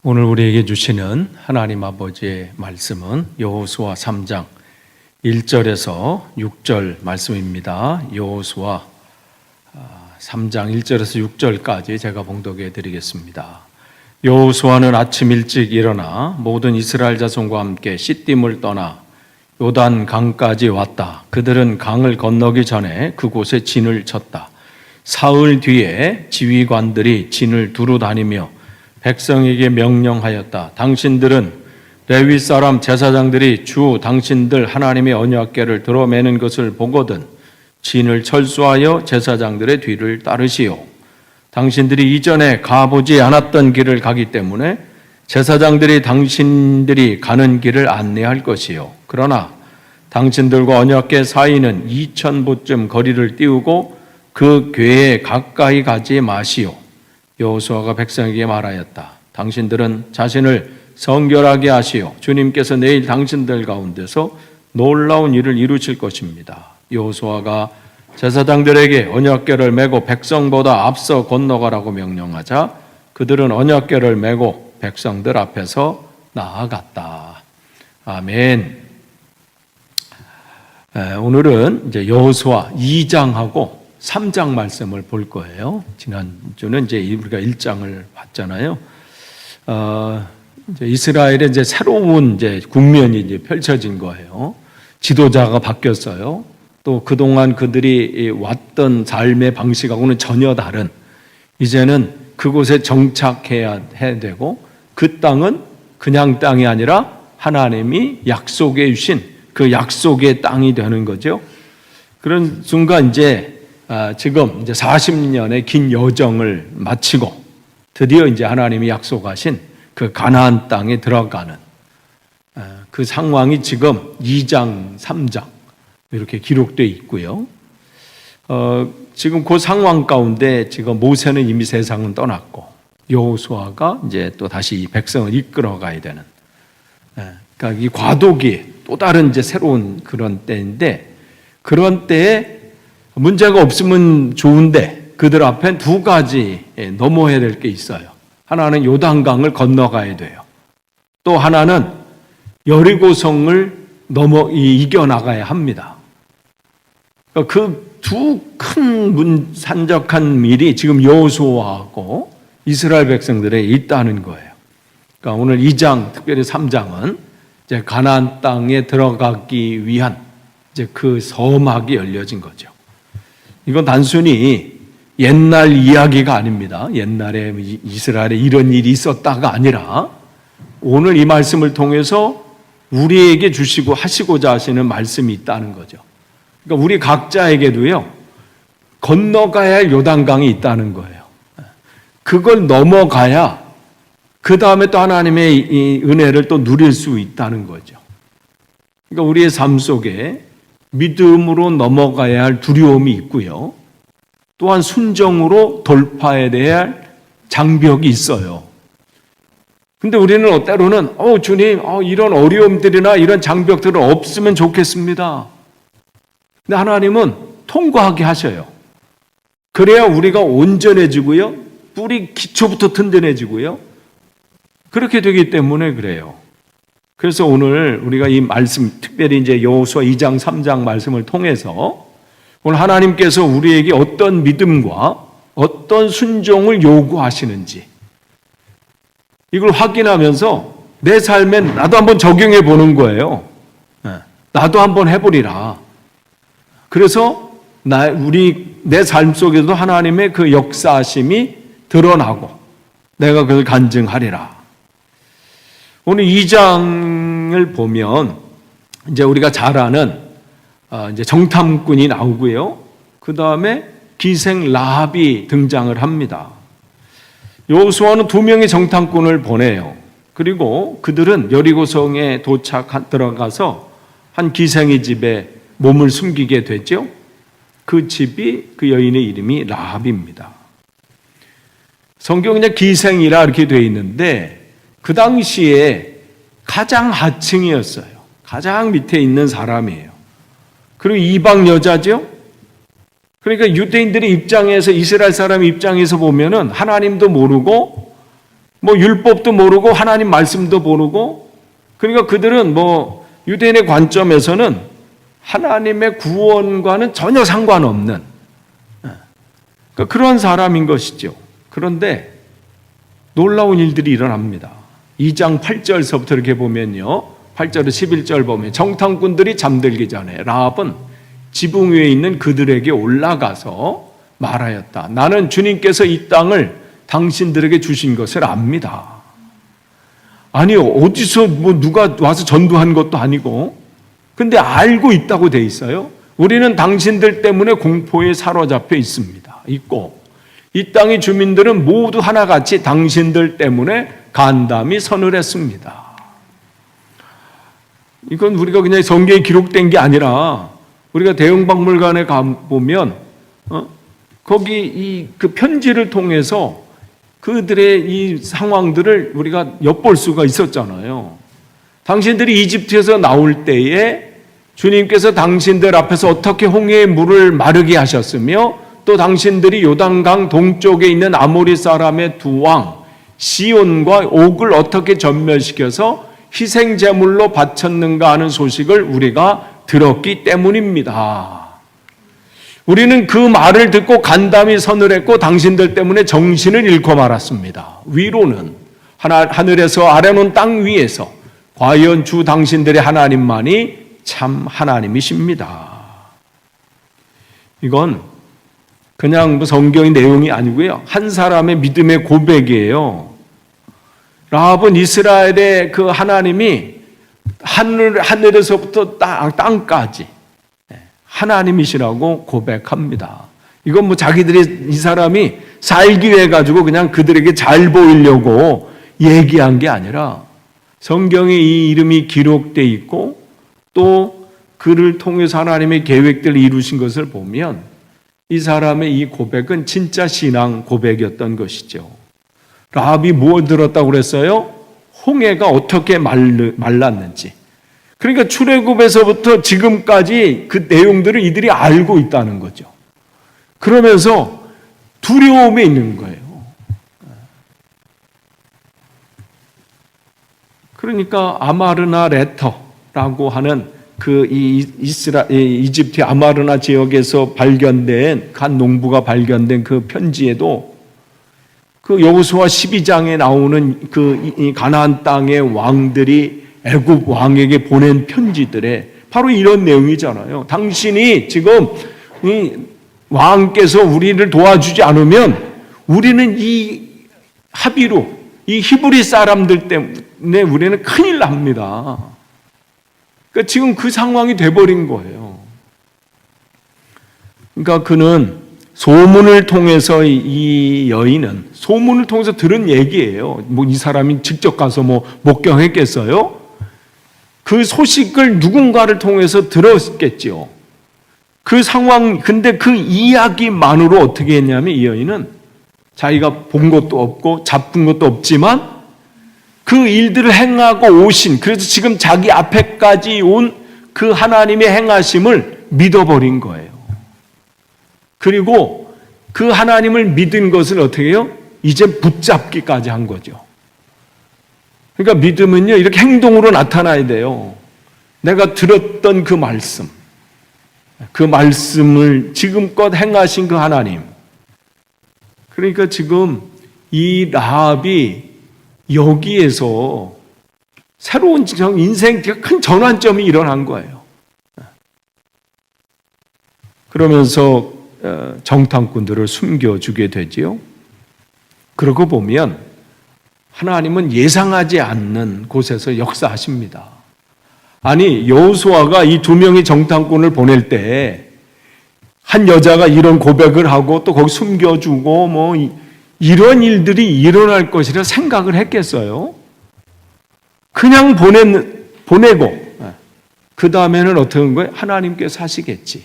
오늘 우리에게 주시는 하나님 아버지의 말씀은 여호수아 3장 1절에서 6절 말씀입니다. 여호수아 3장 1절에서 6절까지 제가 봉독해 드리겠습니다. 여호수아는 아침 일찍 일어나 모든 이스라엘 자손과 함께 시딤을 떠나 요단 강까지 왔다. 그들은 강을 건너기 전에 그곳에 진을 쳤다. 사흘 뒤에 지휘관들이 진을 두루 다니며 백성에게 명령하였다. 당신들은 레위 사람 제사장들이 주 당신들 하나님의 언약궤를 들어매는 것을 보거든 진을 철수하여 제사장들의 뒤를 따르시오. 당신들이 이전에 가보지 않았던 길을 가기 때문에 제사장들이 당신들이 가는 길을 안내할 것이요. 그러나 당신들과 언약궤 사이는 2000보쯤 거리를 띄우고 그 궤에 가까이 가지 마시오. 여호수아가 백성에게 말하였다. 당신들은 자신을 성결하게 하시오. 주님께서 내일 당신들 가운데서 놀라운 일을 이루실 것입니다. 여호수아가 제사장들에게 언약궤를 메고 백성보다 앞서 건너가라고 명령하자 그들은 언약궤를 메고 백성들 앞에서 나아갔다. 아멘. 오늘은 이제 여호수아 2장하고 3장 말씀을 볼 거예요. 지난주는 이제 우리가 1장을 봤잖아요. 이제 이스라엘의 이제 새로운 이제 국면이 이제 펼쳐진 거예요. 지도자가 바뀌었어요. 또 그동안 그들이 왔던 삶의 방식하고는 전혀 다른, 이제는 그곳에 정착해야 되고 그 땅은 그냥 땅이 아니라 하나님이 약속해 주신 그 약속의 땅이 되는 거죠. 그런 순간 지금 이제 40년의 긴 여정을 마치고 드디어 이제 하나님이 약속하신 그 가나안 땅에 들어가는 그 상황이 지금 2장, 3장 이렇게 기록되어 있고요. 지금 그 상황 가운데 지금 모세는 이미 세상은 떠났고 여호수아가 이제 또 다시 이 백성을 이끌어 가야 되는, 그러니까 이 과도기 또 다른 이제 새로운 그런 때인데, 그런 때에 문제가 없으면 좋은데 그들 앞엔 두 가지 넘어야 될 게 있어요. 하나는 요단강을 건너가야 돼요. 또 하나는 여리고성을 이겨나가야 합니다. 그 두 큰 산적한 일이 지금 여호수아하고 이스라엘 백성들에 있다는 거예요. 그러니까 오늘 2장, 특별히 3장은 이제 가나안 땅에 들어가기 위한 이제 그 서막이 열려진 거죠. 이건 단순히 옛날 이야기가 아닙니다. 옛날에 이스라엘에 이런 일이 있었다가 아니라 오늘 이 말씀을 통해서 우리에게 주시고 하시고자 하시는 말씀이 있다는 거죠. 그러니까 우리 각자에게도요, 건너가야 할 요단강이 있다는 거예요. 그걸 넘어가야 그 다음에 또 하나님의 이 은혜를 또 누릴 수 있다는 거죠. 그러니까 우리의 삶 속에 믿음으로 넘어가야 할 두려움이 있고요. 또한 순종으로 돌파해야 할 장벽이 있어요. 근데 우리는 때로는 주님, 이런 어려움들이나 이런 장벽들은 없으면 좋겠습니다. 근데 하나님은 통과하게 하셔요. 그래야 우리가 온전해지고요. 뿌리 기초부터 든든해지고요. 그렇게 되기 때문에 그래요. 그래서 오늘 우리가 이 말씀, 특별히 이제 여호수아 2장, 3장 말씀을 통해서 오늘 하나님께서 우리에게 어떤 믿음과 어떤 순종을 요구하시는지 이걸 확인하면서 내 삶에 나도 한번 적용해 보는 거예요. 나도 한번 해보리라. 그래서 내 삶 속에도 하나님의 그 역사하심이 드러나고 내가 그걸 간증하리라. 오늘 2장을 보면 이제 우리가 잘 아는 이제 정탐꾼이 나오고요. 그 다음에 기생 라합이 등장을 합니다. 여호수아는 2명의 정탐꾼을 보내요. 그리고 그들은 여리고성에 들어가서 한 기생의 집에 몸을 숨기게 되죠. 그 집이 그 여인의 이름이 라합입니다. 성경에 기생이라 이렇게 되어 있는데 그 당시에 가장 하층이었어요. 가장 밑에 있는 사람이에요. 그리고 이방 여자죠. 그러니까 유대인들의 입장에서, 이스라엘 사람 입장에서 보면은 하나님도 모르고 뭐 율법도 모르고 하나님 말씀도 모르고, 그러니까 그들은 뭐 유대인의 관점에서는 하나님의 구원과는 전혀 상관없는 그러니까 그런 사람인 것이죠. 그런데 놀라운 일들이 일어납니다. 2장 8절서부터 이렇게 보면요, 8절에서 11절 보면 정탐꾼들이 잠들기 전에 라합은 지붕 위에 있는 그들에게 올라가서 말하였다. 나는 주님께서 이 땅을 당신들에게 주신 것을 압니다. 아니, 어디서 뭐 누가 와서 전도한 것도 아니고, 근데 알고 있다고 돼 있어요. 우리는 당신들 때문에 공포에 사로잡혀 있고, 이 땅의 주민들은 모두 하나같이 당신들 때문에 간담이 선을 했습니다. 이건 우리가 그냥 성경에 기록된 게 아니라 우리가 대형박물관에 가보면 거기 그 편지를 통해서 그들의 이 상황들을 우리가 엿볼 수가 있었잖아요. 당신들이 이집트에서 나올 때에 주님께서 당신들 앞에서 어떻게 홍해의 물을 마르게 하셨으며, 또 당신들이 요단강 동쪽에 있는 아모리 사람의 두 왕 시온과 옥을 어떻게 전멸시켜서 희생 제물로 바쳤는가 하는 소식을 우리가 들었기 때문입니다. 우리는 그 말을 듣고 간담이 선을 했고 당신들 때문에 정신을 잃고 말았습니다. 위로는 하늘에서, 아래는 땅 위에서 과연 주 당신들의 하나님만이 참 하나님이십니다. 이건 그냥 성경의 내용이 아니고요, 한 사람의 믿음의 고백이에요. 라합은 이스라엘의 그 하나님이 하늘에서부터 땅까지 하나님이시라고 고백합니다. 이건 뭐 자기들이, 이 사람이 살기 위해 가지고 그냥 그들에게 잘 보이려고 얘기한 게 아니라 성경에 이 이름이 기록되어 있고 또 그를 통해서 하나님의 계획들을 이루신 것을 보면 이 사람의 이 고백은 진짜 신앙 고백이었던 것이죠. 라합이 무엇을 들었다고 그랬어요? 홍해가 어떻게 말랐는지. 그러니까 출애굽에서부터 지금까지 그 내용들을 이들이 알고 있다는 거죠. 그러면서 두려움에 있는 거예요. 그러니까 아마르나 레터라고 하는 그 이집트 아마르나 지역에서 발견된 한 농부가 발견된 그 편지에도 그 여호수아 12장에 나오는 그 가나안 땅의 왕들이 애굽 왕에게 보낸 편지들에 바로 이런 내용이잖아요. 당신이 지금 이 왕께서 우리를 도와주지 않으면 우리는 이 하비루, 이 히브리 사람들 때문에 우리는 큰일 납니다. 그러니까 지금 그 상황이 돼버린 거예요. 그러니까 그는 소문을 통해서, 이 여인은 소문을 통해서 들은 얘기예요. 뭐 이 사람이 직접 가서 뭐 목격했겠어요? 그 소식을 누군가를 통해서 들었겠죠. 그 상황, 근데 그 이야기만으로 어떻게 했냐면 이 여인은 자기가 본 것도 없고 잡은 것도 없지만 그 일들을 행하고 오신, 그래서 지금 자기 앞에까지 온 그 하나님의 행하심을 믿어버린 거예요. 그리고 그 하나님을 믿은 것을 어떻게 해요? 이제 붙잡기까지 한 거죠. 그러니까 믿음은요, 이렇게 행동으로 나타나야 돼요. 내가 들었던 그 말씀을 지금껏 행하신 그 하나님. 그러니까 지금 이 라합이 여기에서 새로운 인생 큰 전환점이 일어난 거예요. 그러면서 정탐꾼들을 숨겨주게 되지요. 그러고 보면 하나님은 예상하지 않는 곳에서 역사하십니다. 아니, 여호수아가 이 두 명의 정탐꾼을 보낼 때 한 여자가 이런 고백을 하고 또 거기 숨겨주고 뭐 이런 일들이 일어날 것이라 생각을 했겠어요? 그냥 보내고 그 다음에는 어떻게 한 거예요? 하나님께서 하시겠지.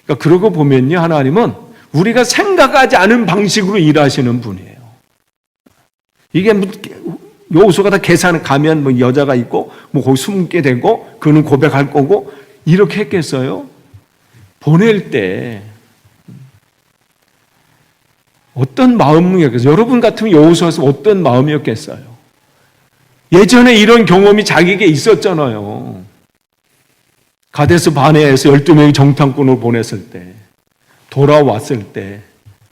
그러니까 그러고 보면요, 하나님은 우리가 생각하지 않은 방식으로 일하시는 분이에요. 이게 여호수아가 다 계산을 가면 뭐 여자가 있고 뭐 거기 숨게 되고 그는 고백할 거고 이렇게 했겠어요? 보낼 때 어떤 마음이었겠어요? 여러분 같으면 여호수아서 어떤 마음이었겠어요? 예전에 이런 경험이 자기에게 있었잖아요. 가데스 바네아에서 12명이 정탐꾼을 보냈을 때, 돌아왔을 때,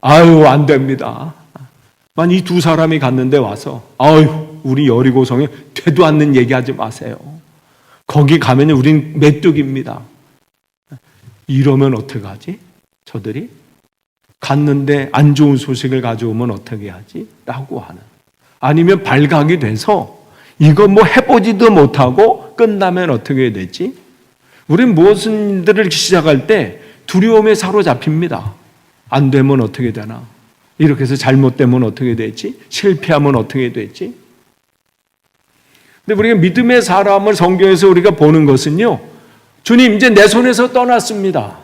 아유, 안 됩니다. 만 이 두 사람이 갔는데 와서, 아유, 우리 여리고성에 되도 않는 얘기하지 마세요. 거기 가면 우린 메뚜기입니다. 이러면 어떡하지? 저들이? 갔는데 안 좋은 소식을 가져오면 어떻게 하지? 라고 하는. 아니면 발각이 돼서 이거 뭐 해보지도 못하고 끝나면 어떻게 되지? 우린 무엇은 일들을 시작할 때 두려움에 사로잡힙니다. 안 되면 어떻게 되나? 이렇게 해서 잘못되면 어떻게 되지? 실패하면 어떻게 되지? 근데 우리가 믿음의 사람을 성경에서 우리가 보는 것은요, 주님 이제 내 손에서 떠났습니다.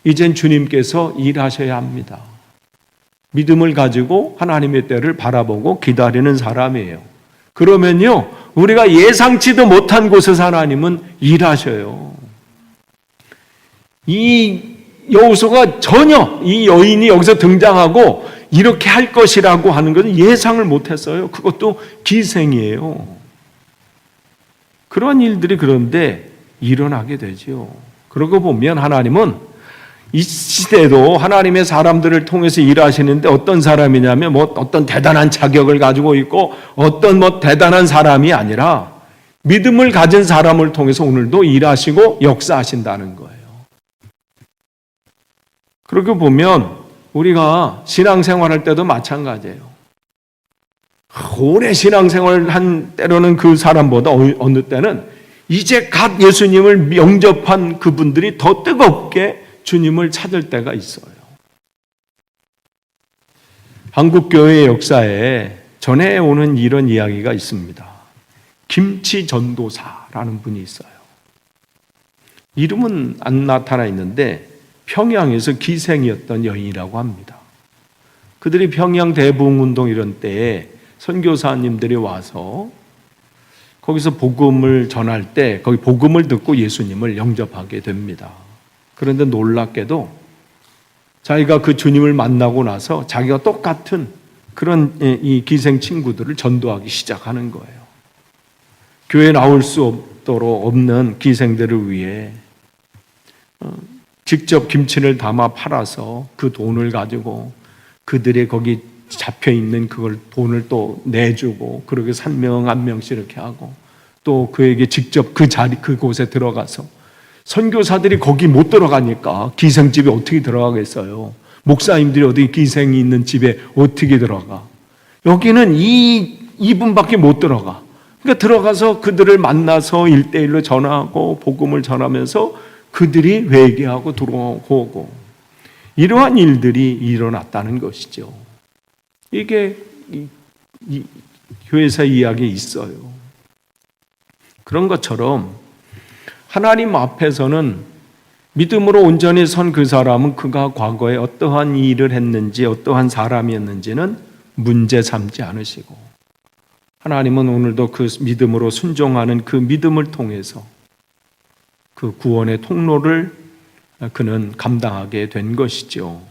이젠 주님께서 일하셔야 합니다. 믿음을 가지고 하나님의 때를 바라보고 기다리는 사람이에요. 그러면요, 우리가 예상치도 못한 곳에서 하나님은 일하셔요. 이 여호수아가 전혀 이 여인이 여기서 등장하고 이렇게 할 것이라고 하는 것은 예상을 못했어요. 그것도 기생이에요. 그런 일들이 그런데 일어나게 되죠. 그러고 보면 하나님은 이 시대도 하나님의 사람들을 통해서 일하시는데 어떤 사람이냐면 뭐 어떤 대단한 자격을 가지고 있고 어떤 뭐 대단한 사람이 아니라 믿음을 가진 사람을 통해서 오늘도 일하시고 역사하신다는 거예요. 그렇게 보면 우리가 신앙생활할 때도 마찬가지예요. 오래 신앙생활을 한 때로는 그 사람보다 어느 때는 이제 갓 예수님을 영접한 그분들이 더 뜨겁게 주님을 찾을 때가 있어요. 한국교회의 역사에 전해오는 이런 이야기가 있습니다. 김치 전도사라는 분이 있어요. 이름은 안 나타나 있는데 평양에서 기생이었던 여인이라고 합니다. 그들이 평양 대부흥운동 이런 때에 선교사님들이 와서 거기서 복음을 전할 때 거기 복음을 듣고 예수님을 영접하게 됩니다. 그런데 놀랍게도 자기가 그 주님을 만나고 나서 자기가 똑같은 그런 이 기생 친구들을 전도하기 시작하는 거예요. 교회에 나올 수 없는 기생들을 위해 직접 김치를 담아 팔아서 그 돈을 가지고 그들의 거기 잡혀 있는 그걸 돈을 또 내주고 그렇게 한 명 한 명씩 이렇게 하고 또 그에게 직접 그 자리 그곳에 들어가서 선교사들이 거기 못 들어가니까 기생집에 어떻게 들어가겠어요? 목사님들이 어디 기생이 있는 집에 어떻게 들어가? 여기는 이분밖에 못 들어가. 그러니까 들어가서 그들을 만나서 1대1로 전하고 복음을 전하면서 그들이 회개하고 들어오고 이러한 일들이 일어났다는 것이죠. 이게 이 교회사 이야기에 있어요. 그런 것처럼 하나님 앞에서는 믿음으로 온전히 선 그 사람은 그가 과거에 어떠한 일을 했는지 어떠한 사람이었는지는 문제 삼지 않으시고 하나님은 오늘도 그 믿음으로 순종하는 그 믿음을 통해서 그 구원의 통로를 그는 감당하게 된 것이죠.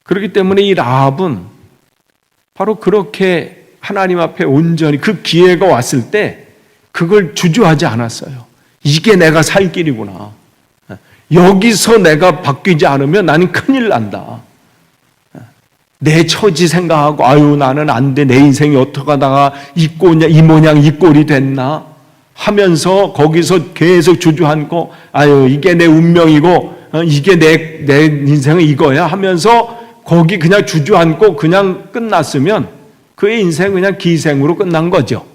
그렇기 때문에 이 라합은 바로 그렇게 하나님 앞에 온전히 그 기회가 왔을 때 그걸 주저하지 않았어요. 이게 내가 살 길이구나. 여기서 내가 바뀌지 않으면 나는 큰일 난다. 내 처지 생각하고 아유 나는 안 돼. 내 인생이 어떡하다가 이 모양 이 꼴이 됐나 하면서 거기서 계속 주저앉고 아유 이게 내 운명이고 이게 내 인생은 이거야 하면서 거기 그냥 주저앉고 그냥 끝났으면 그의 인생은 그냥 기생으로 끝난 거죠.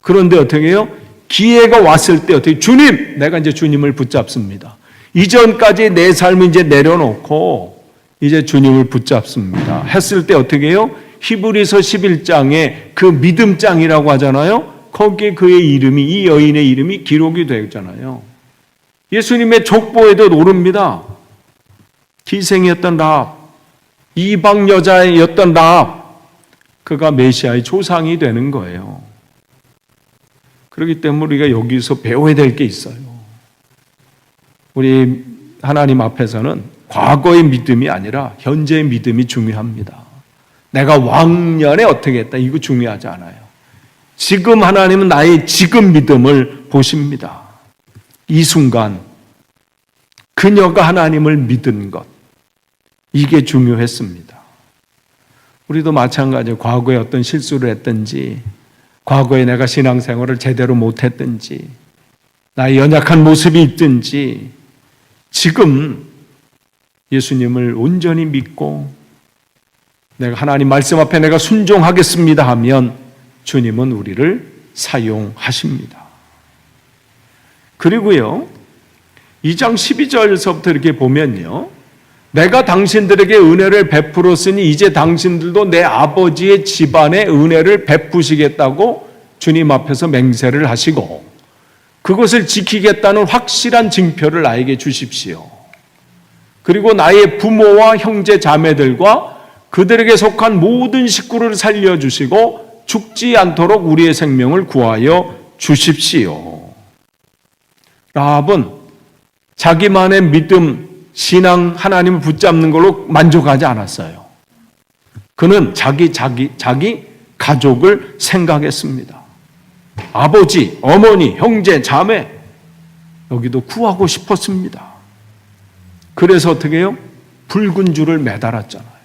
그런데 어떻게 해요? 기회가 왔을 때 어떻게 주님 내가 이제 주님을 붙잡습니다. 이전까지 내 삶을 이제 내려놓고 이제 주님을 붙잡습니다. 했을 때 어떻게 해요? 히브리서 11장에 그 믿음장이라고 하잖아요. 거기에 그의 이름이 이 여인의 이름이 기록이 되잖아요. 예수님의 족보에도 오릅니다. 기생이었던 라합, 이방 여자였던 라합, 그가 메시아의 조상이 되는 거예요. 그렇기 때문에 우리가 여기서 배워야 될 게 있어요. 우리 하나님 앞에서는 과거의 믿음이 아니라 현재의 믿음이 중요합니다. 내가 왕년에 어떻게 했다, 이거 중요하지 않아요. 지금 하나님은 나의 지금 믿음을 보십니다. 이 순간 그녀가 하나님을 믿은 것, 이게 중요했습니다. 우리도 마찬가지로 과거에 어떤 실수를 했든지, 과거에 내가 신앙생활을 제대로 못했든지, 나의 연약한 모습이 있든지, 지금 예수님을 온전히 믿고 내가 하나님 말씀 앞에 내가 순종하겠습니다 하면 주님은 우리를 사용하십니다. 그리고요, 2장 12절에서부터 이렇게 보면요, 내가 당신들에게 은혜를 베풀었으니 이제 당신들도 내 아버지의 집안에 은혜를 베푸시겠다고 주님 앞에서 맹세를 하시고 그것을 지키겠다는 확실한 징표를 나에게 주십시오. 그리고 나의 부모와 형제 자매들과 그들에게 속한 모든 식구를 살려주시고 죽지 않도록 우리의 생명을 구하여 주십시오. 라합은 자기만의 믿음, 신앙, 하나님을 붙잡는 걸로 만족하지 않았어요. 그는 자기 가족을 생각했습니다. 아버지, 어머니, 형제, 자매, 여기도 구하고 싶었습니다. 그래서 어떻게 해요? 붉은 줄을 매달았잖아요.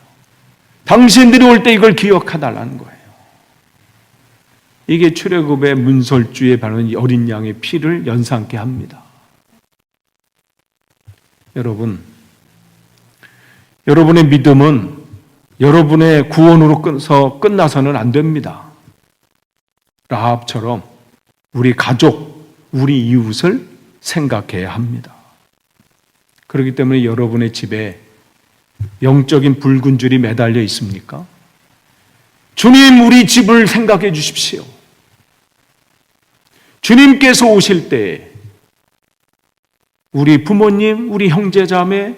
당신들이 올 때 이걸 기억해달라는 거예요. 이게 출애굽의 문설주에 바르는 어린 양의 피를 연상케 합니다. 여러분의 믿음은 여러분의 구원으로 끝나서는 안 됩니다. 라합처럼 우리 가족, 우리 이웃을 생각해야 합니다. 그렇기 때문에 여러분의 집에 영적인 붉은 줄이 매달려 있습니까? 주님, 우리 집을 생각해 주십시오. 주님께서 오실 때 우리 부모님, 우리 형제자매,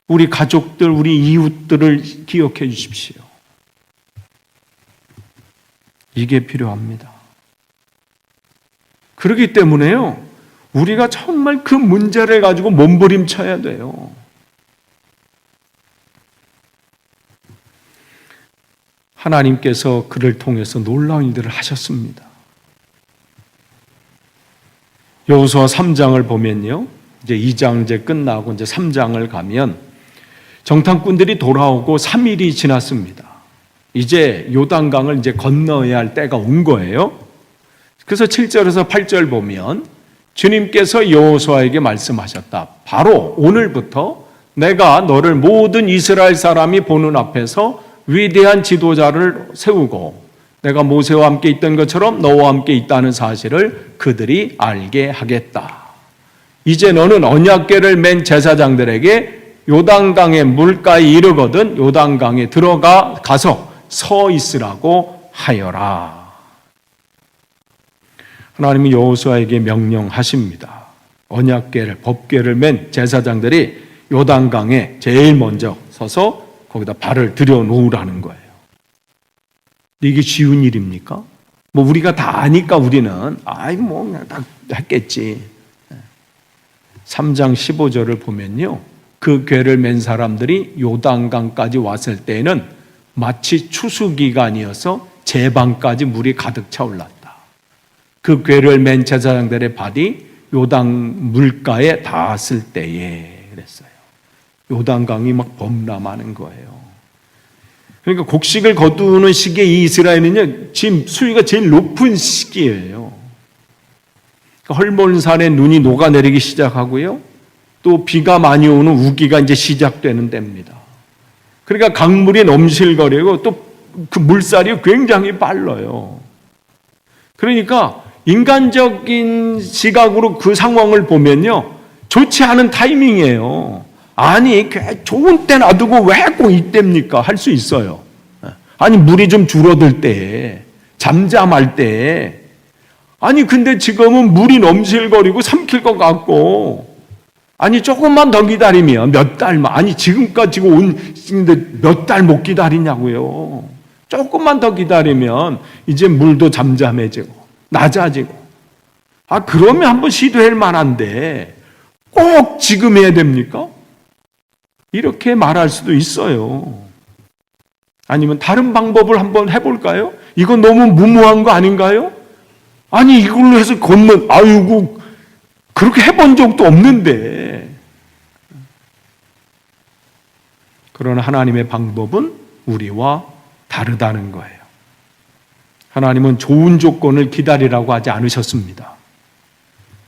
우리 가족들, 우리 이웃들을 기억해 주십시오. 이게 필요합니다. 그렇기 때문에요, 우리가 정말 그 문제를 가지고 몸부림쳐야 돼요. 하나님께서 그를 통해서 놀라운 일들을 하셨습니다. 여호수아 3장을 보면요, 이제 2장 이제 끝나고 이제 3장을 가면 정탐꾼들이 돌아오고 3일이 지났습니다. 이제 요단강을 이제 건너야 할 때가 온 거예요. 그래서 7절에서 8절 보면 주님께서 여호수아에게 말씀하셨다. 바로 오늘부터 내가 너를 모든 이스라엘 사람이 보는 앞에서 위대한 지도자를 세우고 내가 모세와 함께 있던 것처럼 너와 함께 있다는 사실을 그들이 알게 하겠다. 이제 너는 언약궤를 맨 제사장들에게 요단강의 물가에 이르거든 요단강에 가서 서 있으라고 하여라. 하나님이 여호수아에게 명령하십니다. 언약궤를, 법궤를 맨 제사장들이 요단강에 제일 먼저 서서 거기다 발을 들여놓으라는 거예요. 이게 쉬운 일입니까? 뭐 우리가 다 아니까 우리는 다 했겠지. 3장 15절을 보면요, 그 궤를 맨 사람들이 요단강까지 왔을 때에는 마치 추수기간이어서 제방까지 물이 가득 차올랐다. 그 궤를 맨 제사장들의 발이 요단 물가에 닿았을 때에 그랬어요. 요단강이 막 범람하는 거예요. 그러니까 곡식을 거두는 시기에 이 이스라엘은요, 지금 수위가 제일 높은 시기예요. 헐몬산에 눈이 녹아내리기 시작하고요, 또 비가 많이 오는 우기가 이제 시작되는 때입니다. 그러니까 강물이 넘실거리고 또 그 물살이 굉장히 빨라요. 그러니까 인간적인 시각으로 그 상황을 보면요, 좋지 않은 타이밍이에요. 아니, 좋은 때 놔두고 왜 꼭 이때입니까? 할 수 있어요. 아니, 물이 좀 줄어들 때, 잠잠할 때. 아니, 근데 지금은 물이 넘실거리고 삼킬 것 같고, 아니, 조금만 더 기다리면 몇 달만, 아니, 지금까지 온데 몇 달 못 기다리냐고요. 조금만 더 기다리면 이제 물도 잠잠해지고, 낮아지고. 그러면 한번 시도할 만한데, 꼭 지금 해야 됩니까? 이렇게 말할 수도 있어요. 아니면 다른 방법을 한번 해볼까요? 이건 너무 무모한 거 아닌가요? 아니 이걸로 해서 아이고 그렇게 해본 적도 없는데. 그러나 하나님의 방법은 우리와 다르다는 거예요. 하나님은 좋은 조건을 기다리라고 하지 않으셨습니다.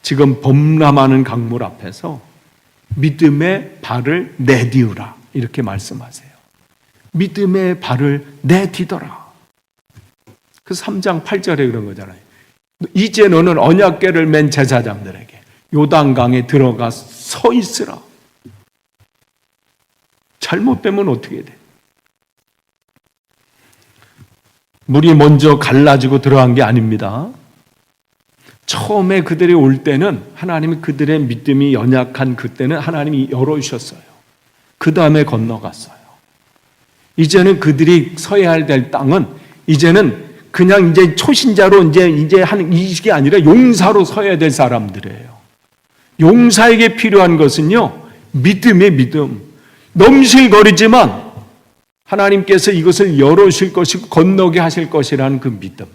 지금 범람하는 강물 앞에서 믿음의 발을 내디우라 이렇게 말씀하세요. 믿음의 발을 내디더라. 그 3장 8절에 그런 거잖아요. 이제 너는 언약궤를 맨 제사장들에게 요단강에 들어가 서 있으라. 잘못되면 어떻게 돼? 물이 먼저 갈라지고 들어간 게 아닙니다. 처음에 그들이 올 때는 하나님이 그들의 믿음이 연약한 그때는 하나님이 열어주셨어요. 그 다음에 건너갔어요. 이제는 그들이 서야 될 땅은 이제는 그냥 이제 초신자로 이제 하는 이게 아니라 용사로 서야 될 사람들이에요. 용사에게 필요한 것은요, 믿음의 믿음. 넘실거리지만 하나님께서 이것을 열어주실 것이고 건너게 하실 것이라는 그 믿음.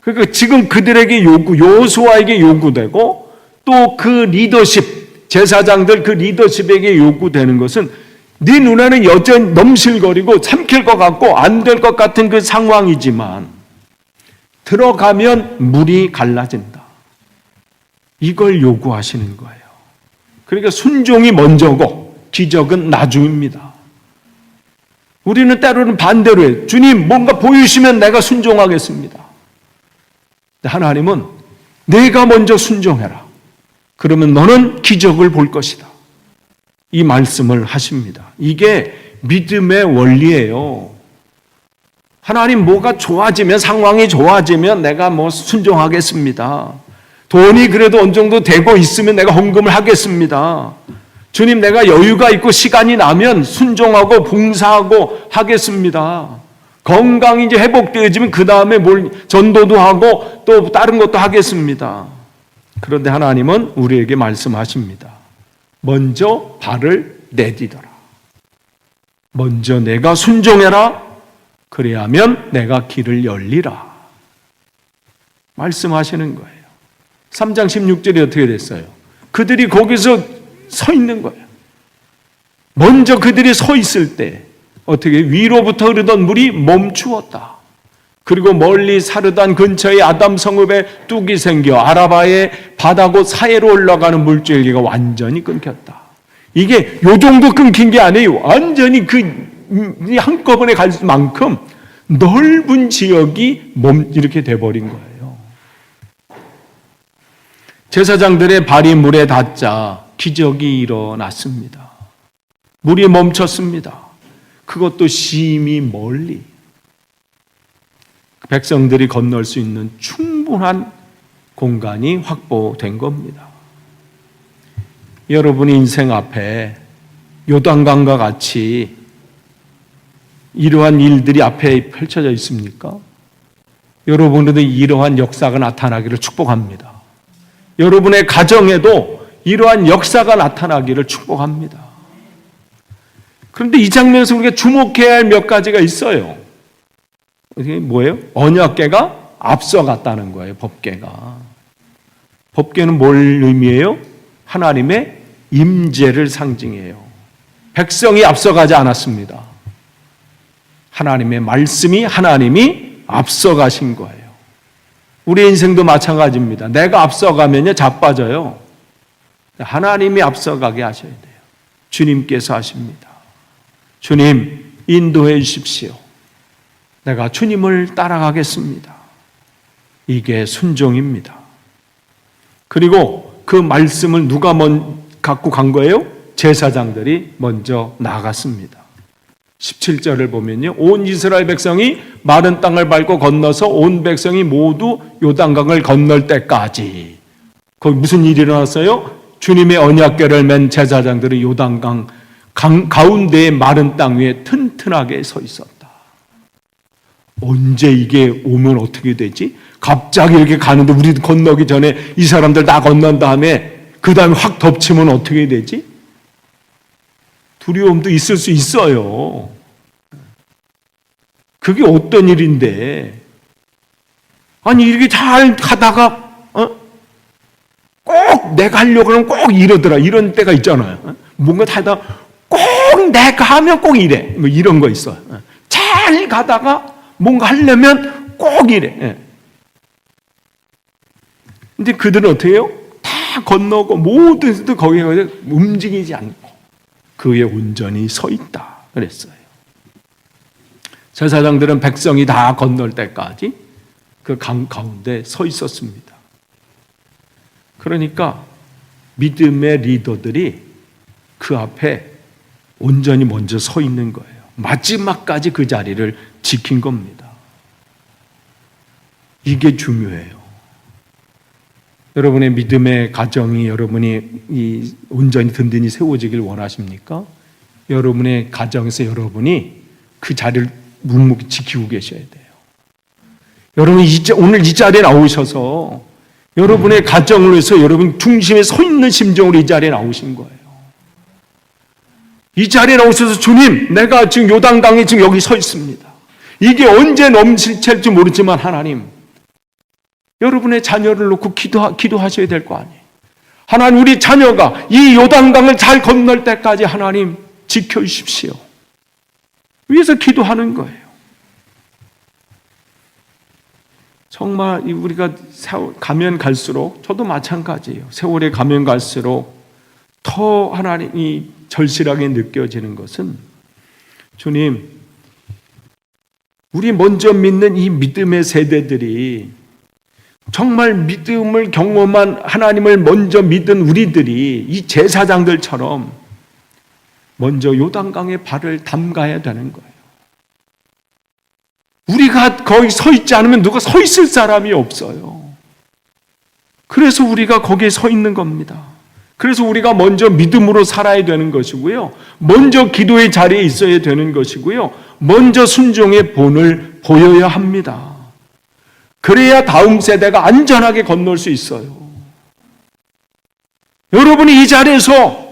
그러니까 지금 그들에게 여호수아에게 요구되고 또 그 리더십, 제사장들 그 리더십에게 요구되는 것은 네 눈에는 여전히 넘실거리고 삼킬 것 같고 안 될 것 같은 그 상황이지만 들어가면 물이 갈라진다. 이걸 요구하시는 거예요. 그러니까 순종이 먼저고 기적은 나중입니다. 우리는 때로는 반대로 해요. 주님 뭔가 보이시면 내가 순종하겠습니다. 하나님은 내가 먼저 순종해라. 그러면 너는 기적을 볼 것이다. 이 말씀을 하십니다. 이게 믿음의 원리예요. 하나님 뭐가 좋아지면 상황이 좋아지면 내가 순종하겠습니다. 돈이 그래도 어느 정도 되고 있으면 내가 헌금을 하겠습니다. 주님 내가 여유가 있고 시간이 나면 순종하고 봉사하고 하겠습니다. 건강이 이제 회복되어지면 그 다음에 전도도 하고 또 다른 것도 하겠습니다. 그런데 하나님은 우리에게 말씀하십니다. 먼저 발을 내디더라. 먼저 내가 순종해라. 그래야면 내가 길을 열리라. 말씀하시는 거예요. 3장 16절이 어떻게 됐어요? 그들이 거기서 서 있는 거예요. 먼저 그들이 서 있을 때 어떻게 위로부터 흐르던 물이 멈추었다. 그리고 멀리 사르단 근처의 아담 성읍에 뚝이 생겨 아라바의 바다고 사이로 올라가는 물줄기가 완전히 끊겼다. 이게 요 정도 끊긴 게 아니에요. 완전히 한꺼번에 갈 만큼 넓은 지역이 이렇게 돼버린 거예요. 제사장들의 발이 물에 닿자 기적이 일어났습니다. 물이 멈췄습니다. 그것도 심히 멀리. 백성들이 건널 수 있는 충분한 공간이 확보된 겁니다. 여러분의 인생 앞에 요단강과 같이 이러한 일들이 앞에 펼쳐져 있습니까? 여러분에도 이러한 역사가 나타나기를 축복합니다. 여러분의 가정에도 이러한 역사가 나타나기를 축복합니다. 그런데 이 장면에서 우리가 주목해야 할 몇 가지가 있어요. 이게 뭐예요? 언약궤가 앞서갔다는 거예요. 법궤가. 법궤는 뭘 의미해요? 하나님의 임재를 상징해요. 백성이 앞서가지 않았습니다. 하나님의 말씀이 하나님이 앞서가신 거예요. 우리 인생도 마찬가지입니다. 내가 앞서가면요 자빠져요. 하나님이 앞서가게 하셔야 돼요. 주님께서 하십니다. 주님 인도해 주십시오. 내가 주님을 따라가겠습니다. 이게 순종입니다. 그리고 그 말씀을 누가 갖고 간 거예요? 제사장들이 먼저 나갔습니다. 17절을 보면요. 온 이스라엘 백성이 마른 땅을 밟고 건너서 온 백성이 모두 요단강을 건널 때까지. 거기 무슨 일이 일어났어요? 주님의 언약궤를 맨 제사장들이 요단강 가운데의 마른 땅 위에 튼튼하게 서 있었다. 언제 이게 오면 어떻게 되지? 갑자기 이렇게 가는데 우리 건너기 전에 이 사람들 다 건넌 다음에 그 다음에 확 덮치면 어떻게 되지? 두려움도 있을 수 있어요. 그게 어떤 일인데, 아니 이렇게 잘 가다가 꼭 내가 하려고 하면 꼭 이러더라. 이런 때가 있잖아요. 뭔가 하다가 꼭 내가 하면 꼭 이래. 뭐 이런 거 있어요. 잘 가다가 뭔가 하려면 꼭 이래. 근데 그들은 어떻게 해요? 다 건너고 모든 것도 거기에 움직이지 않고 그 위에 온전히 서 있다 그랬어요. 제사장들은 백성이 다 건널 때까지 그 강 가운데 서 있었습니다. 그러니까 믿음의 리더들이 그 앞에 온전히 먼저 서 있는 거예요. 마지막까지 그 자리를 지킨 겁니다. 이게 중요해요. 여러분의 믿음의 가정이 여러분이 온전히 든든히 세워지길 원하십니까? 여러분의 가정에서 여러분이 그 자리를 묵묵히 지키고 계셔야 돼요. 여러분이 오늘 이 자리에 나오셔서 여러분의 가정을 위해서 여러분 중심에 서 있는 심정으로 이 자리에 나오신 거예요. 이 자리에 나오셔서 주님, 내가 지금 요단강에 지금 여기 서 있습니다. 이게 언제 넘실지 모르지만 하나님, 여러분의 자녀를 놓고 기도하셔야 될 거 아니에요. 하나님, 우리 자녀가 이 요단강을 잘 건널 때까지 하나님 지켜주십시오. 위해서 기도하는 거예요. 정말 우리가 가면 갈수록, 저도 마찬가지예요. 세월에 가면 갈수록 더 하나님이 절실하게 느껴지는 것은, 주님, 우리 먼저 믿는 이 믿음의 세대들이, 정말 믿음을 경험한 하나님을 먼저 믿은 우리들이 이 제사장들처럼 먼저 요단강에 발을 담가야 되는 거예요. 우리가 거기 서 있지 않으면 누가 서 있을 사람이 없어요. 그래서 우리가 거기에 서 있는 겁니다. 그래서 우리가 먼저 믿음으로 살아야 되는 것이고요. 먼저 기도의 자리에 있어야 되는 것이고요. 먼저 순종의 본을 보여야 합니다. 그래야 다음 세대가 안전하게 건널 수 있어요. 여러분이 이 자리에서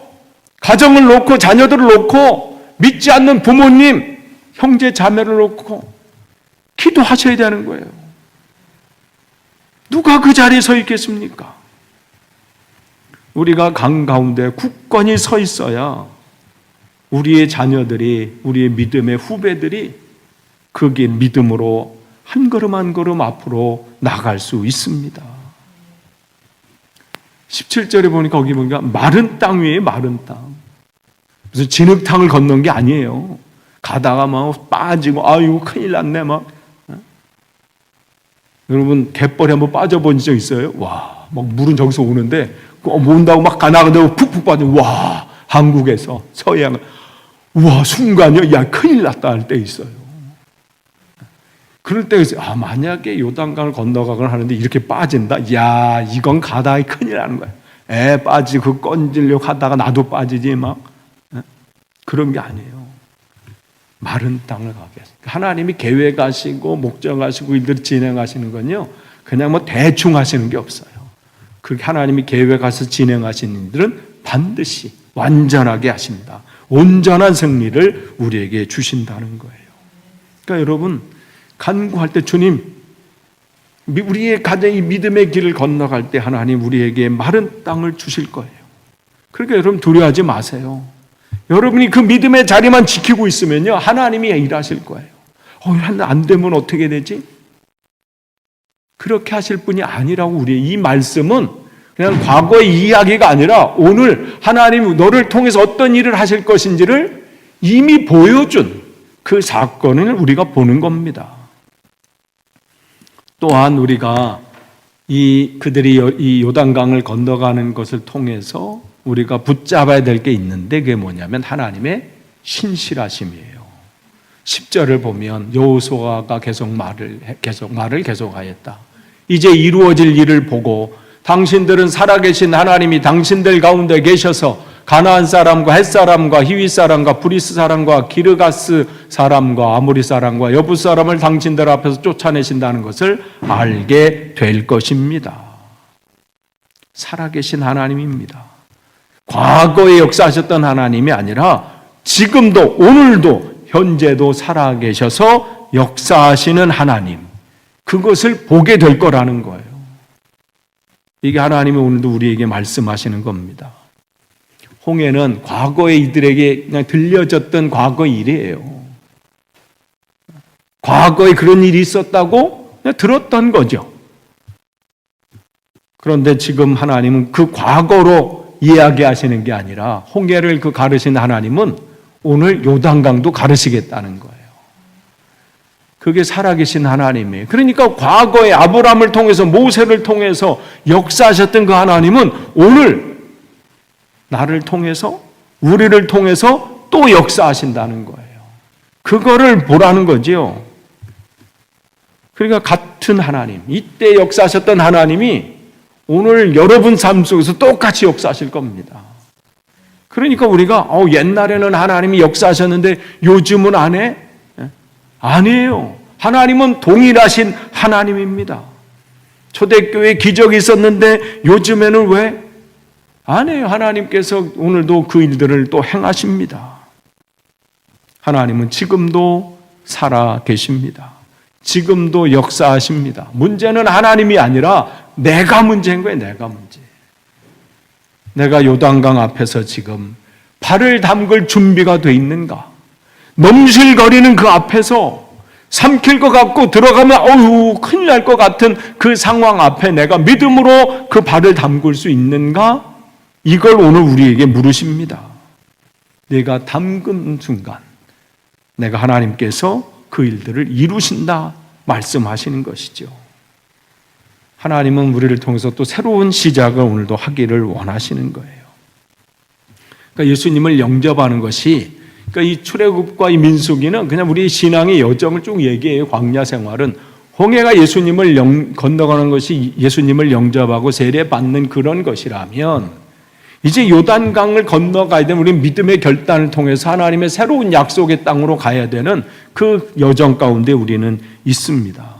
가정을 놓고 자녀들을 놓고 믿지 않는 부모님, 형제 자매를 놓고 기도하셔야 되는 거예요. 누가 그 자리에 서 있겠습니까? 우리가 강 가운데 굳건히 서 있어야 우리의 자녀들이, 우리의 믿음의 후배들이 거기에 믿음으로 한 걸음 한 걸음 앞으로 나갈 수 있습니다. 17절에 보니까 거기 보니까 마른 땅 위에 마른 땅. 무슨 진흙탕을 건넌 게 아니에요. 가다가 막 빠지고 아이고 큰일 났네 막. 여러분 갯벌에 한번 빠져본 적 있어요? 와, 막 물은 저기서 오는데 모은다고 막 가나가다가 푹푹 빠져. 와, 한국에서 서해안, 와 순간이요, 야 큰일 났다 할 때 있어요. 그럴 때 만약에 요단강을 건너가거나 하는데 이렇게 빠진다? 야, 이건 가다가 큰일 나는 거야. 애 빠지고 건지려고 하다가 나도 빠지지 막. 그런 게 아니에요. 마른 땅을 가게 하십니다. 하나님이 계획하시고 목적하시고 일들을 진행하시는 건요, 그냥 뭐 대충 하시는 게 없어요. 그렇게 하나님이 계획하셔서 진행하시는 일들은 반드시 완전하게 하신다. 온전한 승리를 우리에게 주신다는 거예요. 그러니까 여러분 간구할 때 주님, 우리의 가정이 믿음의 길을 건너갈 때 하나님 우리에게 마른 땅을 주실 거예요. 그러니까 여러분 두려워하지 마세요. 여러분이 그 믿음의 자리만 지키고 있으면요, 하나님이 일하실 거예요. 안 되면 어떻게 되지? 그렇게 하실 분이 아니라고. 우리 이 말씀은 그냥 과거의 이야기가 아니라 오늘 하나님 너를 통해서 어떤 일을 하실 것인지를 이미 보여준 그 사건을 우리가 보는 겁니다. 또한 우리가 그들이 이 요단강을 건너가는 것을 통해서 우리가 붙잡아야 될 게 있는데, 그게 뭐냐면 하나님의 신실하심이에요. 10절을 보면 여호수아가 계속하였다. 이제 이루어질 일을 보고 당신들은 살아계신 하나님이 당신들 가운데 계셔서 가나안 사람과 헷 사람과 히위 사람과 브리스 사람과 기르가스 사람과 아모리 사람과 여부 사람을 당신들 앞에서 쫓아내신다는 것을 알게 될 것입니다. 살아계신 하나님입니다. 과거에 역사하셨던 하나님이 아니라 지금도 오늘도 현재도 살아계셔서 역사하시는 하나님, 그것을 보게 될 거라는 거예요. 이게 하나님이 오늘도 우리에게 말씀하시는 겁니다. 홍해는 과거에 이들에게 그냥 들려졌던 과거 일이에요. 과거에 그런 일이 있었다고 그냥 들었던 거죠. 그런데 지금 하나님은 그 과거로 이야기하시는 게 아니라 홍해를 가르신 하나님은 오늘 요단강도 가르시겠다는 거예요. 그게 살아계신 하나님이에요. 그러니까 과거에 아브라함을 통해서 모세를 통해서 역사하셨던 그 하나님은 오늘 나를 통해서 우리를 통해서 또 역사하신다는 거예요. 그거를 보라는 거지요. 그러니까 같은 하나님, 이때 역사하셨던 하나님이 오늘 여러분 삶 속에서 똑같이 역사하실 겁니다. 그러니까 우리가 옛날에는 하나님이 역사하셨는데 요즘은 안 해? 아니에요. 하나님은 동일하신 하나님입니다. 초대교회에 기적이 있었는데 요즘에는 왜? 안 해요. 하나님께서 오늘도 그 일들을 또 행하십니다. 하나님은 지금도 살아 계십니다. 지금도 역사하십니다. 문제는 하나님이 아니라 내가 문제인 거예요. 내가 문제. 내가 요단강 앞에서 지금 발을 담글 준비가 돼 있는가? 넘실거리는 그 앞에서 삼킬 것 같고 들어가면 큰일 날 것 같은 그 상황 앞에 내가 믿음으로 그 발을 담글 수 있는가? 이걸 오늘 우리에게 물으십니다. 내가 담근 순간 내가 하나님께서 그 일들을 이루신다 말씀하시는 것이죠. 하나님은 우리를 통해서 또 새로운 시작을 오늘도 하기를 원하시는 거예요. 그러니까 예수님을 영접하는 것이, 그러니까 이 출애굽과 이 민수기는 그냥 우리 신앙의 여정을 쭉 얘기해요. 광야 생활은 홍해가 예수님을 건너가는 것이 예수님을 영접하고 세례받는 그런 것이라면, 이제 요단강을 건너가야 되는 우리 믿음의 결단을 통해서 하나님의 새로운 약속의 땅으로 가야 되는 그 여정 가운데 우리는 있습니다.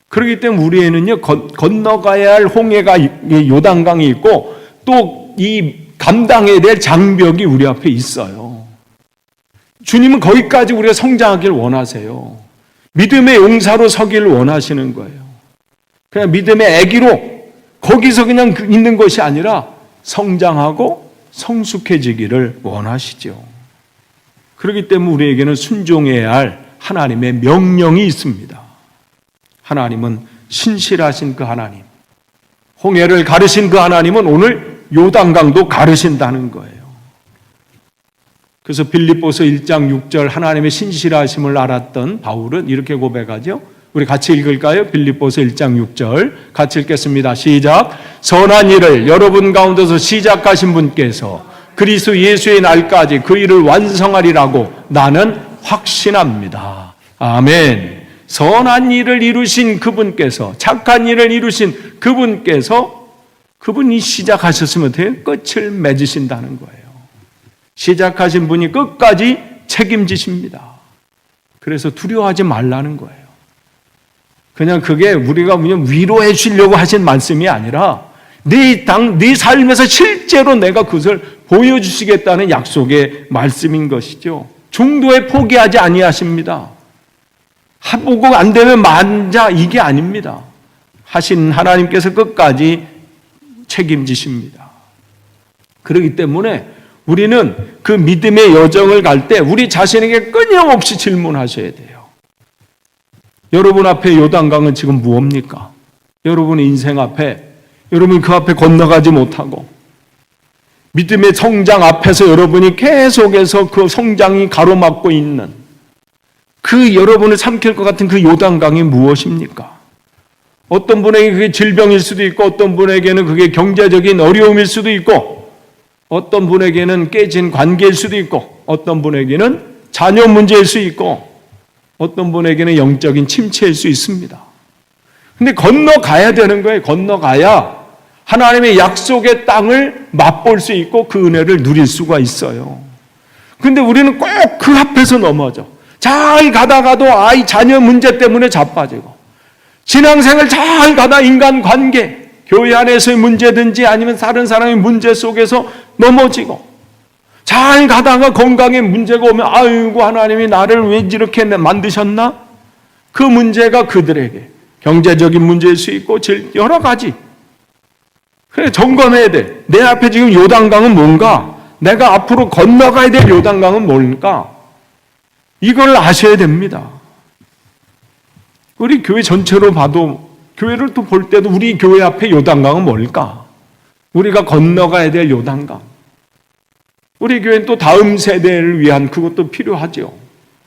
그렇기 때문에 우리에는요, 건너가야 할 홍해가 요단강이 있고 또 이 감당해야 될 장벽이 우리 앞에 있어요. 주님은 거기까지 우리가 성장하길 원하세요. 믿음의 용사로 서기를 원하시는 거예요. 그냥 믿음의 아기로 거기서 그냥 있는 것이 아니라 성장하고 성숙해지기를 원하시죠. 그렇기 때문에 우리에게는 순종해야 할 하나님의 명령이 있습니다. 하나님은 신실하신 그 하나님, 홍해를 가르신 그 하나님은 오늘 요단강도 가르신다는 거예요. 그래서 빌립보서 1장 6절 하나님의 신실하심을 알았던 바울은 이렇게 고백하죠. 우리 같이 읽을까요? 빌립보서 1장 6절 같이 읽겠습니다. 시작. 선한 일을 여러분 가운데서 시작하신 분께서 그리스도 예수의 날까지 그 일을 완성하리라고 나는 확신합니다. 아멘. 선한 일을 이루신 그분께서, 착한 일을 이루신 그분이 시작하셨으면 돼요. 끝을 맺으신다는 거예요. 시작하신 분이 끝까지 책임지십니다. 그래서 두려워하지 말라는 거예요. 그냥 그게 우리가 그냥 위로해 주려고 하신 말씀이 아니라 네 삶에서 실제로 내가 그것을 보여주시겠다는 약속의 말씀인 것이죠. 중도에 포기하지 아니하십니다. 보고 안 되면 만자 이게 아닙니다. 하신 하나님께서 끝까지 책임지십니다. 그렇기 때문에 우리는 그 믿음의 여정을 갈 때 우리 자신에게 끊임없이 질문하셔야 돼요. 여러분 앞에 요단강은 지금 무엇입니까? 여러분의 인생 앞에, 여러분 그 앞에 건너가지 못하고 믿음의 성장 앞에서 여러분이 계속해서 그 성장이 가로막고 있는 그 여러분을 삼킬 것 같은 그 요단강이 무엇입니까? 어떤 분에게 그게 질병일 수도 있고 어떤 분에게는 그게 경제적인 어려움일 수도 있고 어떤 분에게는 깨진 관계일 수도 있고 어떤 분에게는 자녀 문제일 수 있고 어떤 분에게는 영적인 침체일 수 있습니다. 근데 건너가야 되는 거예요. 건너가야 하나님의 약속의 땅을 맛볼 수 있고 그 은혜를 누릴 수가 있어요. 근데 우리는 꼭 그 앞에서 넘어져. 잘 가다가도 아이 자녀 문제 때문에 자빠지고 신앙생활 잘 가다 인간관계, 교회 안에서의 문제든지 아니면 다른 사람의 문제 속에서 넘어지고 잘 가다가 건강에 문제가 오면 아이고 하나님이 나를 왜 이렇게 만드셨나? 그 문제가 그들에게 경제적인 문제일 수 있고 여러 가지. 그래 점검해야 돼. 내 앞에 지금 요단강은 뭔가? 내가 앞으로 건너가야 될 요단강은 뭘까? 이걸 아셔야 됩니다. 우리 교회 전체로 봐도 교회를 또 볼 때도 우리 교회 앞에 요단강은 뭘까? 우리가 건너가야 될 요단강. 우리 교회는 또 다음 세대를 위한 그것도 필요하죠.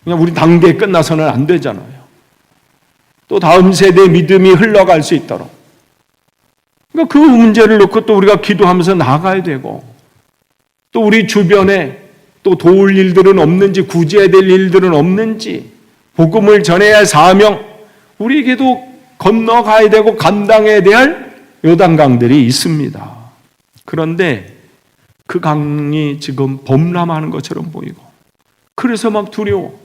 그냥 우리 단계 끝나서는 안 되잖아요. 또 다음 세대의 믿음이 흘러갈 수 있도록. 그러니까 그 문제를 놓고 또 우리가 기도하면서 나아가야 되고, 또 우리 주변에 또 도울 일들은 없는지, 구제해야 될 일들은 없는지, 복음을 전해야 할 사명, 우리에게도 건너가야 되고 감당해야 될 요단강들이 있습니다. 그런데 그 강이 지금 범람하는 것처럼 보이고, 그래서 막 두려워.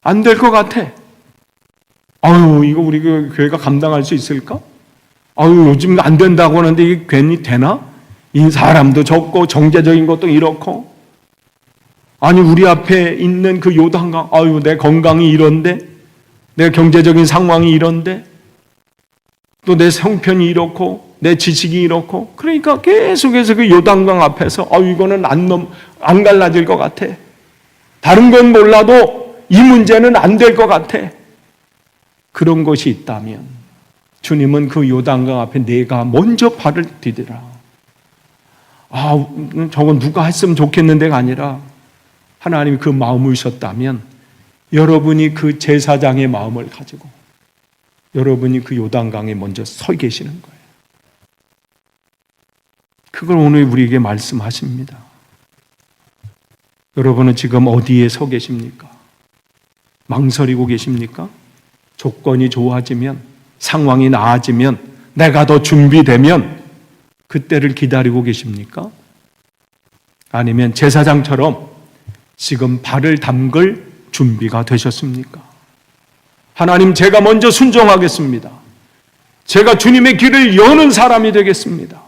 안 될 것 같아. 아유, 이거 우리 교회가 감당할 수 있을까? 아유, 요즘 안 된다고 하는데 이게 괜히 되나? 이 사람도 적고 경제적인 것도 이렇고. 아니, 우리 앞에 있는 그 요단강, 아유, 내 건강이 이런데, 내 경제적인 상황이 이런데, 또 내 형편이 이렇고, 내 지식이 이렇고, 그러니까 계속해서 그 요단강 앞에서, 이거는 안 갈라질 것 같아. 다른 건 몰라도 이 문제는 안 될 것 같아. 그런 것이 있다면, 주님은 그 요단강 앞에 내가 먼저 발을 디디라. 저건 누가 했으면 좋겠는데가 아니라, 하나님이 그 마음을 주셨다면, 여러분이 그 제사장의 마음을 가지고, 여러분이 그 요단강에 먼저 서 계시는 거예요. 그걸 오늘 우리에게 말씀하십니다. 여러분은 지금 어디에 서 계십니까? 망설이고 계십니까? 조건이 좋아지면, 상황이 나아지면, 내가 더 준비되면 그때를 기다리고 계십니까? 아니면 제사장처럼 지금 발을 담글 준비가 되셨습니까? 하나님, 제가 먼저 순종하겠습니다. 제가 주님의 길을 여는 사람이 되겠습니다.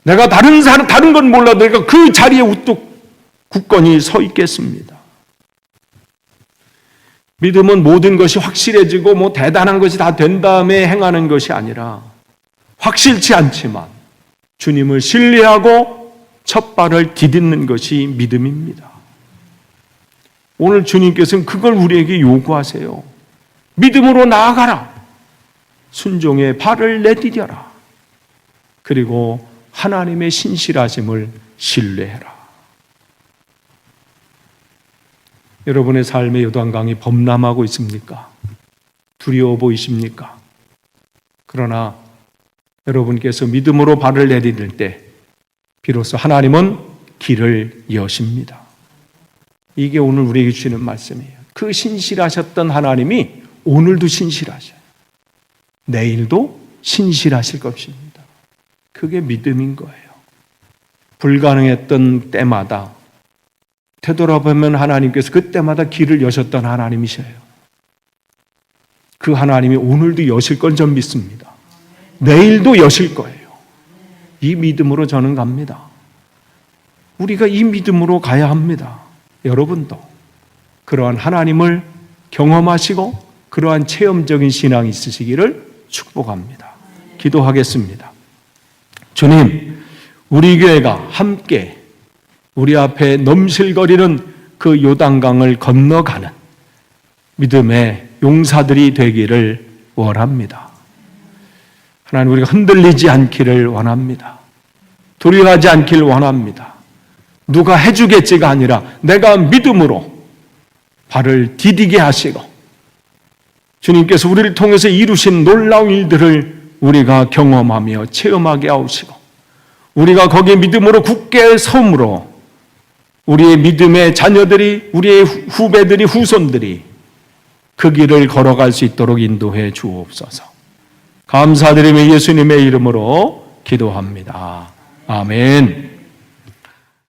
내가 다른 건 몰라도 내가 그 자리에 우뚝 굳건히 서 있겠습니다. 믿음은 모든 것이 확실해지고 대단한 것이 다 된 다음에 행하는 것이 아니라, 확실치 않지만 주님을 신뢰하고 첫 발을 디딛는 것이 믿음입니다. 오늘 주님께서는 그걸 우리에게 요구하세요. 믿음으로 나아가라. 순종의 발을 내디뎌라. 그리고 하나님의 신실하심을 신뢰해라. 여러분의 삶의 요단강이 범람하고 있습니까? 두려워 보이십니까? 그러나 여러분께서 믿음으로 발을 내디딜 때 비로소 하나님은 길을 여십니다. 이게 오늘 우리에게 주시는 말씀이에요. 그 신실하셨던 하나님이 오늘도 신실하셔요. 내일도 신실하실 것입니다. 그게 믿음인 거예요. 불가능했던 때마다 되돌아보면 하나님께서 그때마다 길을 여셨던 하나님이셔요. 그 하나님이 오늘도 여실 건 전 믿습니다. 내일도 여실 거예요. 이 믿음으로 저는 갑니다. 우리가 이 믿음으로 가야 합니다. 여러분도 그러한 하나님을 경험하시고 그러한 체험적인 신앙이 있으시기를 축복합니다. 기도하겠습니다. 주님, 우리 교회가 함께 우리 앞에 넘실거리는 그 요단강을 건너가는 믿음의 용사들이 되기를 원합니다. 하나님, 우리가 흔들리지 않기를 원합니다. 두려워하지 않기를 원합니다. 누가 해주겠지가 아니라 내가 믿음으로 발을 디디게 하시고 주님께서 우리를 통해서 이루신 놀라운 일들을 우리가 경험하며 체험하게 하시고 우리가 거기에 믿음으로 굳게 섬으로 우리의 믿음의 자녀들이, 우리의 후배들이, 후손들이 그 길을 걸어갈 수 있도록 인도해 주옵소서. 감사드리며 예수님의 이름으로 기도합니다. 아멘.